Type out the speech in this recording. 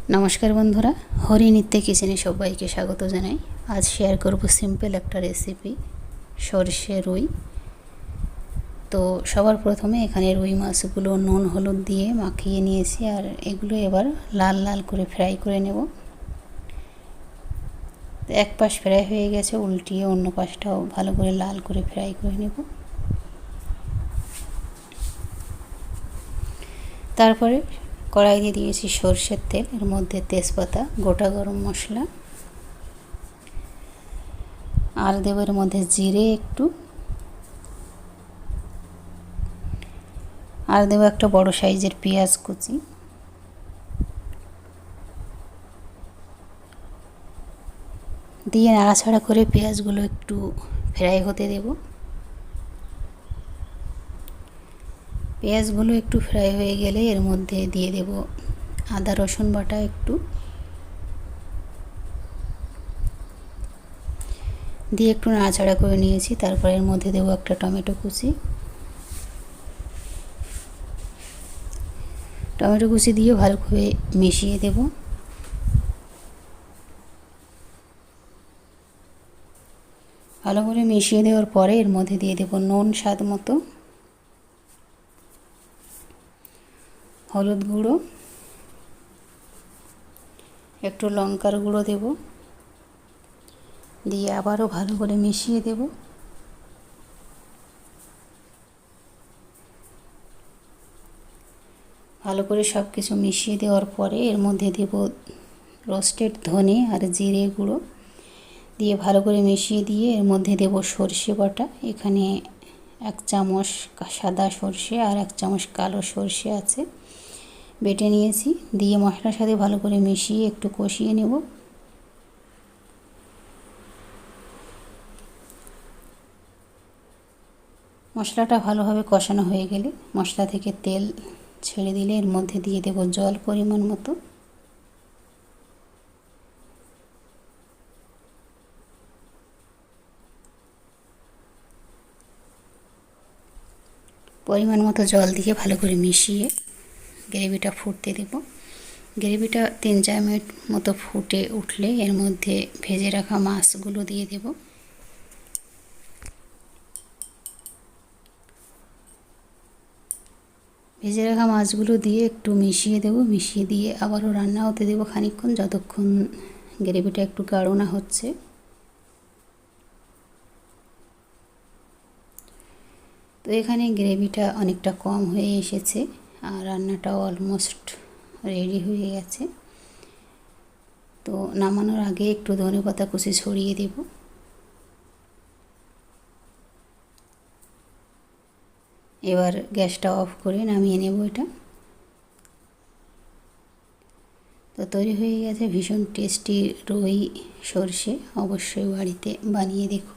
नमस्कार बंधुरा हरिनित्य किचेने सबाइके स्वागत जानाई। आज शेयर करब सिम्पल एक रेसिपि सर्षे रुई। तो सबार प्रथमे एखाने रुई माछगुलो नुन हलुद दिए माखिए निएछि और एगुलो एबार लाल लाल करे फ्राई करे नेब। एक पाश फ्राई हये गेछे, उल्टिए अन्य पाशटाओ भालो करे लाल करे फ्राई करे नेब। तारपरे कड़ाई दिए सर्षेर तेल, एर मध्य तेजपाता गोटा गरम मशला और देव एर मध्य जिरे एकटू और देव एक बड़ो साइजेर पेंयाज कुचि दिए नाड़ाचाड़ा करे पेंयाजगुलो एकटू फ्राई होते देव। पेंयाजगुलो एकटू फ्राई हो गेले एर मध्य दिए देव आदा रसुन बाटा एकटू दिए एकटू नाड़ाचाड़ा करे निएछि। तारपर एर मध्य देव एक टमेटो कुचि दिए भालो करे मिशिए देव। भालो करे मिशिए देওয়ার পরে एर मध्य दिए देव नुन स्वाद मतो, हलुद गुड़ो, एकटू लंकार गुड़ो देव दिए आबारो भालो करे मिशिए देव। भालो करे सब किछु मिशिए देওয়ার পরে एर मध्य देव रोस्टेड धने और जिरे गुड़ो दिए भालो करे मिशिए दिए एर मध्य देव सर्षे बाटा। एखाने एक चामच सादा सर्षे और एक चामच कालो सर्षे आछे, बेटे निएछि। दिए मशलार साथे भालो करे मिशिए एकटू कषिए नेब। मशलाटा भालोभाबे कषानो हये गेले मशला थेके तेल छेड़े दिले एर मध्य दिए देब जल परिमाण मतो। परिमाण मतो जल दिए भालो करे मिशिए ग्रेविटा फुटते देब। ग्रेविटा 3-4 मिनट मतो फुटे उठले एर मध्य भेजे रखा माछगुलो दिए देब। भेजे रखा माछगुलो दिए एकटू मिशिए देब। मिशिए दिए आबारो रान्ना होते देब खानिकक्षण, যতক্ষণ গ্রেভিটা একটু গাঢ় না হচ্ছে। তো এখানে গ্রেভিটা অনেকটা কম হয়ে এসেছে আর রান্নাটাও অলমোস্ট রেডি হয়ে গেছে। তো নামানোর আগে একটু ধনেপাতা কুচি ছড়িয়ে দেব। এবার গ্যাসটা অফ করে নামিয়ে নেব এটা। তো তৈরি হয়ে গেছে ভীষণ টেস্টি রুই সর্ষে। অবশ্যই বাড়িতে বানিয়ে দেখুন।